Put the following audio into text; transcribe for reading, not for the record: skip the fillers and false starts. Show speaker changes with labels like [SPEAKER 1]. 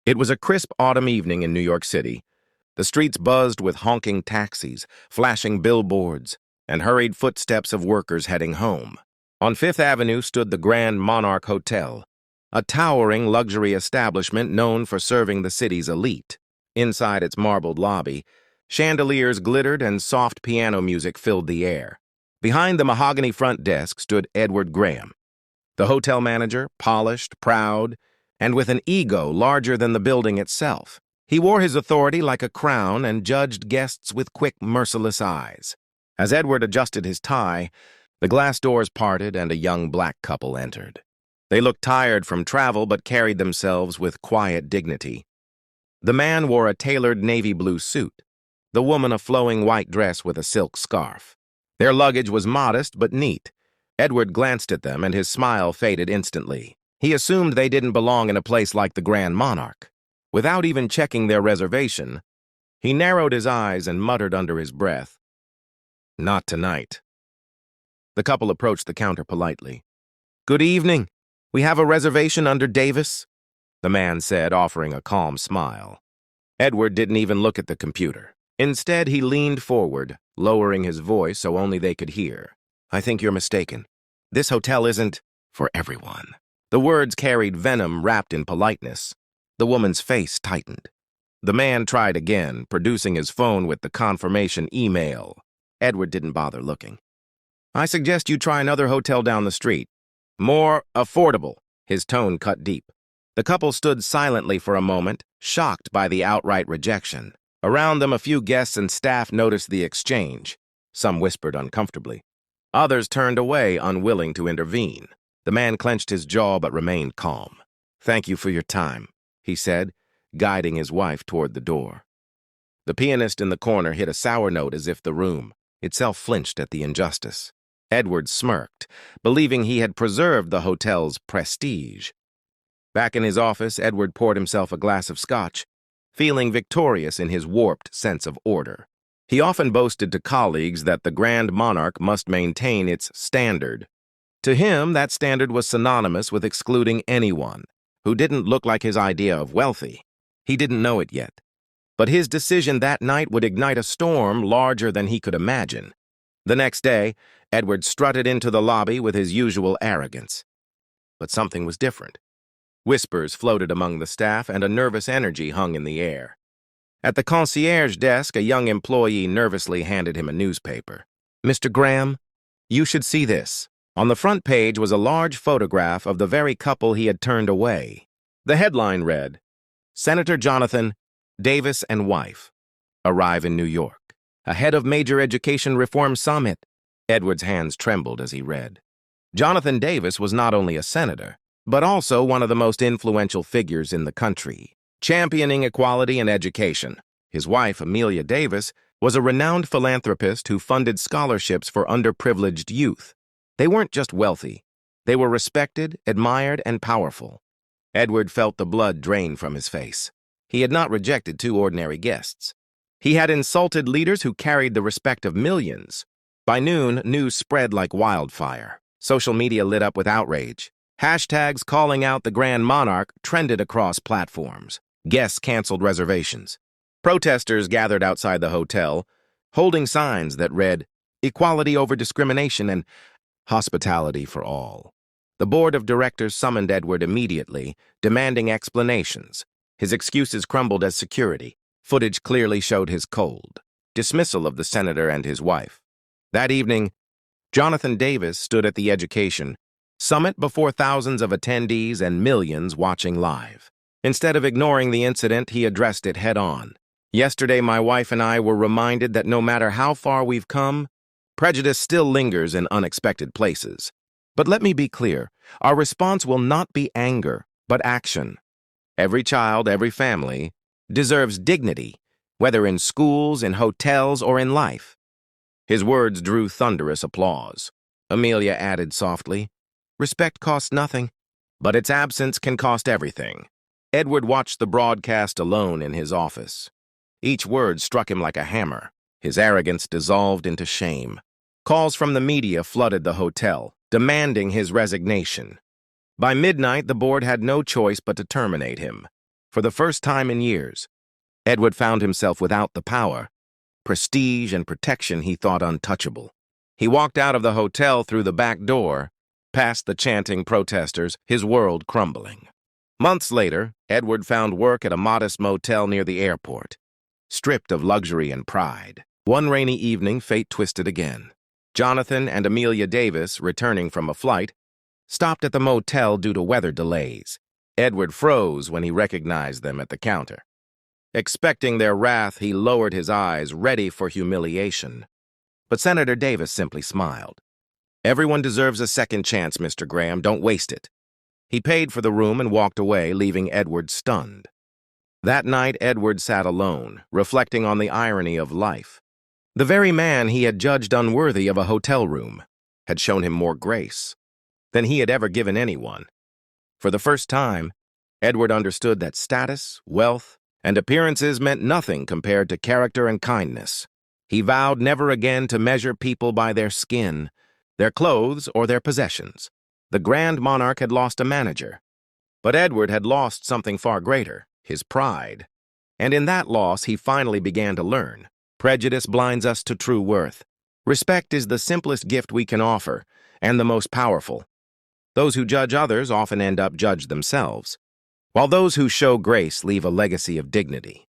[SPEAKER 1] It was a crisp autumn evening in New York City. The streets buzzed with honking taxis, flashing billboards, and hurried footsteps of workers heading home. On Fifth Avenue stood the Grand Monarch Hotel, a towering luxury establishment known for serving the city's elite. Inside its marbled lobby, chandeliers glittered and soft piano music filled the air. Behind the mahogany front desk stood Edward Graham, the hotel manager, polished, proud, and with an ego larger than the building itself. He wore his authority like a crown and judged guests with quick, merciless eyes. As Edward adjusted his tie, the glass doors parted and a young black couple entered. They looked tired from travel but carried themselves with quiet dignity. The man wore a tailored navy blue suit, the woman a flowing white dress with a silk scarf. Their luggage was modest but neat. Edward glanced at them and his smile faded instantly. He assumed they didn't belong in a place like the Grand Monarch. Without even checking their reservation, he narrowed his eyes and muttered under his breath, "Not tonight." The couple approached the counter politely. "Good evening. We have a reservation under Davis," the man said, offering a calm smile. Edward didn't even look at the computer. Instead, he leaned forward, lowering his voice so only they could hear. "I think you're mistaken. This hotel isn't for everyone." The words carried venom wrapped in politeness. The woman's face tightened. The man tried again, producing his phone with the confirmation email. Edward didn't bother looking. "I suggest you try another hotel down the street. More affordable." His tone cut deep. The couple stood silently for a moment, shocked by the outright rejection. Around them, a few guests and staff noticed the exchange. Some whispered uncomfortably. Others turned away, unwilling to intervene. The man clenched his jaw but remained calm. "Thank you for your time," he said, guiding his wife toward the door. The pianist in the corner hit a sour note as if the room itself flinched at the injustice. Edward smirked, believing he had preserved the hotel's prestige. Back in his office, Edward poured himself a glass of scotch, feeling victorious in his warped sense of order. He often boasted to colleagues that the Grand Monarch must maintain its standard. To him, that standard was synonymous with excluding anyone who didn't look like his idea of wealthy. He didn't know it yet, but his decision that night would ignite a storm larger than he could imagine. The next day, Edward strutted into the lobby with his usual arrogance. But something was different. Whispers floated among the staff and a nervous energy hung in the air. At the concierge desk, a young employee nervously handed him a newspaper. "Mr. Graham, you should see this." On the front page was a large photograph of the very couple he had turned away. The headline read, "Senator Jonathan Davis and wife arrive in New York, ahead of major education reform summit." Edward's hands trembled as he read. Jonathan Davis was not only a senator, but also one of the most influential figures in the country, championing equality and education. His wife, Amelia Davis, was a renowned philanthropist who funded scholarships for underprivileged youth. They weren't just wealthy. They were respected, admired, and powerful. Edward felt the blood drain from his face. He had not rejected two ordinary guests. He had insulted leaders who carried the respect of millions. By noon, news spread like wildfire. Social media lit up with outrage. Hashtags calling out the Grand Monarch trended across platforms. Guests canceled reservations. Protesters gathered outside the hotel, holding signs that read, "Equality over discrimination" and "Hospitality for all." The board of directors summoned Edward immediately, demanding explanations. His excuses crumbled as security. Footage clearly showed his cold dismissal of the senator and his wife. That evening, Jonathan Davis stood at the education summit before thousands of attendees and millions watching live. Instead of ignoring the incident, he addressed it head-on. "Yesterday, my wife and I were reminded that no matter how far we've come, prejudice still lingers in unexpected places. But let me be clear, our response will not be anger, but action. Every child, every family, deserves dignity, whether in schools, in hotels, or in life." His words drew thunderous applause. Amelia added softly, "Respect costs nothing, but its absence can cost everything." Edward watched the broadcast alone in his office. Each word struck him like a hammer. His arrogance dissolved into shame. Calls from the media flooded the hotel, demanding his resignation. By midnight, the board had no choice but to terminate him. For the first time in years, Edward found himself without the power, prestige, and protection he thought untouchable. He walked out of the hotel through the back door, past the chanting protesters, his world crumbling. Months later, Edward found work at a modest motel near the airport, stripped of luxury and pride. One rainy evening, fate twisted again. Jonathan and Amelia Davis, returning from a flight, stopped at the motel due to weather delays. Edward froze when he recognized them at the counter. Expecting their wrath, he lowered his eyes, ready for humiliation. But Senator Davis simply smiled. "Everyone deserves a second chance, Mr. Graham. Don't waste it." He paid for the room and walked away, leaving Edward stunned. That night, Edward sat alone, reflecting on the irony of life. The very man he had judged unworthy of a hotel room had shown him more grace than he had ever given anyone. For the first time, Edward understood that status, wealth, and appearances meant nothing compared to character and kindness. He vowed never again to measure people by their skin, their clothes, or their possessions. The Grand Monarch had lost a manager, but Edward had lost something far greater, his pride. And in that loss, he finally began to learn. Prejudice blinds us to true worth. Respect is the simplest gift we can offer, and the most powerful. Those who judge others often end up judged themselves, while those who show grace leave a legacy of dignity.